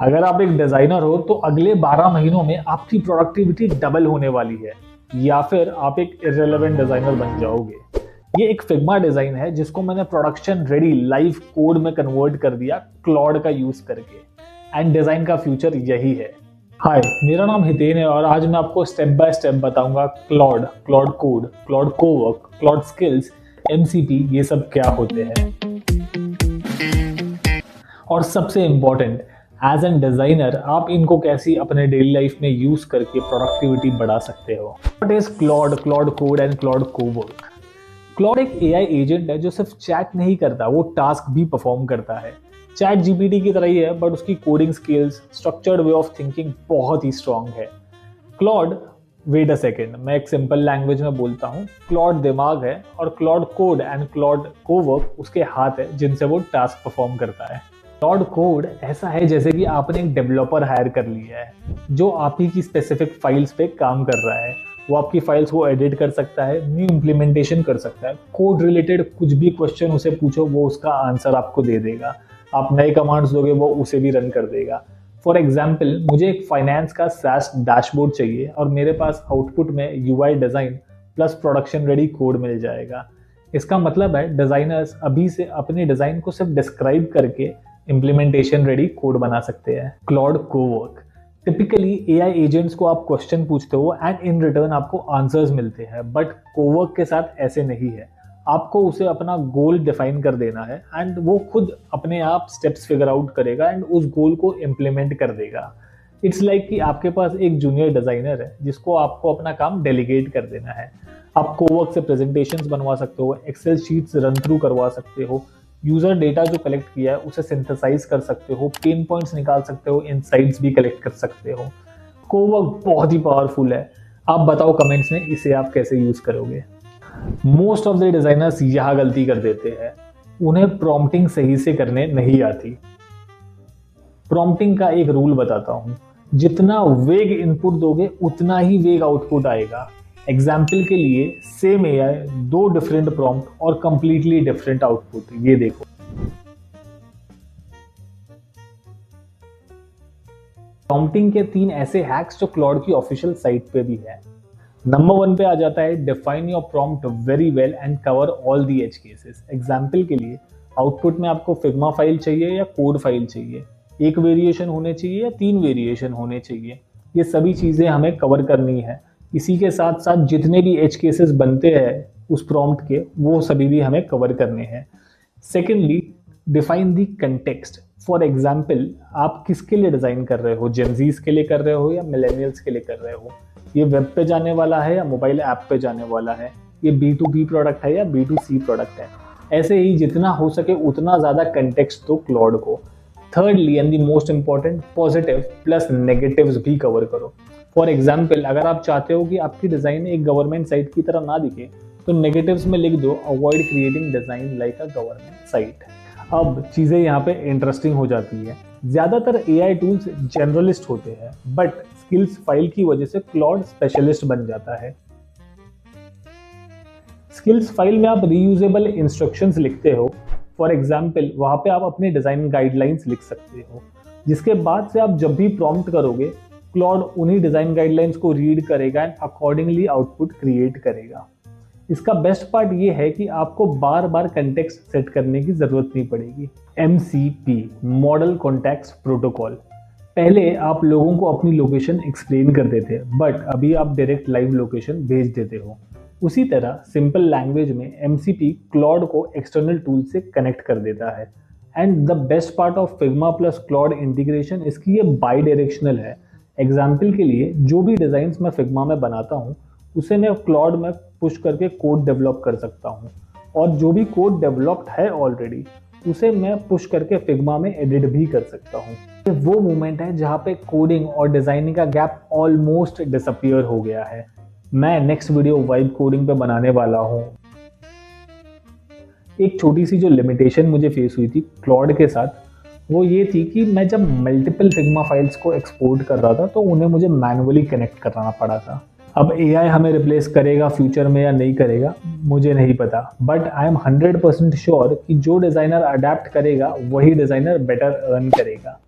अगर आप एक डिजाइनर हो तो अगले 12 महीनों में आपकी प्रोडक्टिविटी डबल होने वाली है, या फिर आप एक इररिलेवेंट डिजाइनर बन जाओगे। ये एक फिग्मा डिजाइन है जिसको मैंने प्रोडक्शन रेडी लाइव कोड में कन्वर्ट कर दिया क्लॉड का यूज करके। एंड डिजाइन का फ्यूचर यही है। हाय, मेरा नाम हितेन है और आज मैं आपको स्टेप बाय स्टेप बताऊंगा Claude, Claude code, Claude Cowork, Claude skills, MCP ये सब क्या होते हैं। और सबसे इंपॉर्टेंट, एज एन डिजाइनर आप इनको कैसे अपने डेली लाइफ में यूज करके प्रोडक्टिविटी बढ़ा सकते हो। What is Claude, Claude code and Claude Cowork? Claude एक एआई एजेंट है जो सिर्फ चैट नहीं करता, वो टास्क भी परफॉर्म करता है। चैट जीपीटी की तरह ही है, बट उसकी coding skills, structured way of thinking बहुत ही स्ट्रांग है। क्लॉड, वेट अ सेकेंड, मैं एक सिंपल लैंग्वेज में बोलता हूँ। क्लॉड दिमाग है और Claude code and Claude Cowork उसके हाथ है जिनसे वो टास्क परफॉर्म करता है। क्लॉड कोड ऐसा है जैसे कि आपने एक डेवलपर हायर कर लिया है जो आप ही की स्पेसिफिक फाइल्स पे काम कर रहा है। वो आपकी फाइल्स को एडिट कर सकता है, न्यू इम्प्लीमेंटेशन कर सकता है, कोड रिलेटेड कुछ भी क्वेश्चन उसे पूछो वो उसका आंसर आपको दे देगा। आप नए कमांड्स दोगे वो उसे भी रन कर देगा। फॉर एग्जाम्पल, मुझे एक फाइनेंस का सास डैशबोर्ड चाहिए और मेरे पास आउटपुट में UI design plus production ready code मिल जाएगा। इसका मतलब है डिजाइनर्स अभी से अपने डिजाइन को सिर्फ डिस्क्राइब करके इम्प्लीमेंटेशन रेडी कोड बना सकते हैं। Claude Cowork, typically AI agents को आप क्वेश्चन पूछते हो एंड इन रिटर्न आपको आंसर्स मिलते हैं, बट कोवर्क के साथ ऐसे नहीं है। आपको उसे अपना गोल डिफाइन कर देना है एंड वो खुद अपने आप स्टेप्स फिगर आउट करेगा एंड उस गोल को इम्प्लीमेंट कर देगा। इट्स लाइक कि आपके पास एक जूनियर डिजाइनर है जिसको आपको अपना काम डेलीगेट कर देना है। आप कोवर्क से प्रेजेंटेशंस बनवा सकते हो, एक्सेल शीट्स रन थ्रू करवा सकते हो, यूजर डेटा जो कलेक्ट किया है उसे सिंथेसाइज कर सकते हो, पेन पॉइंट्स निकाल सकते हो, इनसाइट्स भी कलेक्ट कर सकते हो। कोवर्क बहुत ही पावरफुल है। आप बताओ कमेंट्स में इसे आप कैसे यूज करोगे। मोस्ट ऑफ द डिजाइनर्स यह गलती कर देते हैं, उन्हें प्रॉम्प्टिंग सही से करने नहीं आती। प्रॉम्प्टिंग का एक रूल बताता हूं, जितना वेग इनपुट दोगे उतना ही वेग आउटपुट आएगा। एग्जाम्पल के लिए सेम एआई, दो डिफरेंट प्रॉम्प्ट और कंप्लीटली डिफरेंट आउटपुट। ये देखो, प्रॉम्प्टिंग के 3 ऐसे हैक्स जो क्लॉड की ऑफिशियल साइट पे भी है। नंबर 1 पे आ जाता है define your prompt very well and cover all the edge cases. Example के लिए आउटपुट में आपको फिग्मा फाइल चाहिए या कोड फाइल चाहिए, एक वेरिएशन होने चाहिए या 3 वेरिएशन होने चाहिए, ये सभी चीजें हमें कवर करनी है। इसी के साथ साथ जितने भी एज केसेस बनते हैं उस प्रॉम्प्ट के, वो सभी भी हमें कवर करने हैं। Secondly, define the context. For example, आप किसके लिए डिजाइन कर रहे हो, जेनजीज के लिए कर रहे हो या मिलेनियल्स के लिए कर रहे हो, ये वेब पे जाने वाला है या मोबाइल ऐप पे जाने वाला है, ये B2B प्रोडक्ट है या B2C प्रोडक्ट है। ऐसे ही जितना हो सके उतना ज्यादा कंटेक्स्ट दो क्लॉड को। Thirdly and the most important, positive plus negatives भी कवर करो। फॉर एग्जाम्पल, अगर आप चाहते हो कि आपकी डिजाइन एक गवर्नमेंट साइट की तरह ना दिखे तो नेगेटिव्स में लिख दो avoid creating design like a government site. अब चीजें यहाँ पे इंटरेस्टिंग हो जाती है। ज्यादातर एआई टूल्स जनरलिस्ट होते हैं, बट स्किल्स फाइल की वजह से क्लॉड स्पेशलिस्ट बन जाता है। स्किल्स फाइल में आप रीयूजेबल इंस्ट्रक्शंस लिखते हो। फॉर एग्जाम्पल, वहां पे आप अपने डिजाइन गाइडलाइंस लिख सकते हो, जिसके बाद से आप जब भी प्रॉम्प्ट करोगे क्लॉड उन्हीं डिजाइन गाइडलाइंस को रीड करेगा एंड अकॉर्डिंगली आउटपुट क्रिएट करेगा। इसका बेस्ट पार्ट ये है कि आपको बार बार कंटेक्स्ट सेट करने की जरूरत नहीं पड़ेगी। MCP, model context protocol. पहले आप लोगों को अपनी लोकेशन एक्सप्लेन कर देते, बट अभी आप डायरेक्ट लाइव लोकेशन भेज देते हो। उसी तरह सिंपल लैंग्वेज में MCP क्लॉड को एक्सटर्नल टूल से कनेक्ट कर देता है। And the best part of Figma plus Claude integration इसकी ये बाई डायरेक्शनल है। एग्जाम्पल के लिए, जो भी डिजाइन्स मैं फिग्मा में बनाता हूँ उसे मैं क्लॉड में पुश करके कोड डेवलप कर सकता हूँ, और जो भी कोड डेवलप्ड है ऑलरेडी उसे मैं पुश करके फिग्मा में एडिट भी कर सकता हूँ। ये वो मोमेंट है जहाँ पे कोडिंग और डिजाइनिंग का गैप ऑलमोस्ट डिसअपियर हो गया है। मैं नेक्स्ट वीडियो वाइब कोडिंग पे बनाने वाला हूँ। एक छोटी सी जो लिमिटेशन मुझे फेस हुई थी क्लॉड के साथ, वो ये थी कि मैं जब मल्टीपल फिग्मा फाइल्स को एक्सपोर्ट कर रहा था तो उन्हें मुझे मैनुअली कनेक्ट कराना पड़ा था। अब एआई हमें रिप्लेस करेगा फ्यूचर में या नहीं करेगा मुझे नहीं पता, बट आई एम 100% श्योर कि जो डिज़ाइनर अडेप्ट करेगा वही डिज़ाइनर बेटर अर्न करेगा।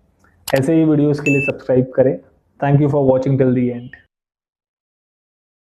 ऐसे ही वीडियोस के लिए सब्सक्राइब करें। Thank you for watching till the and.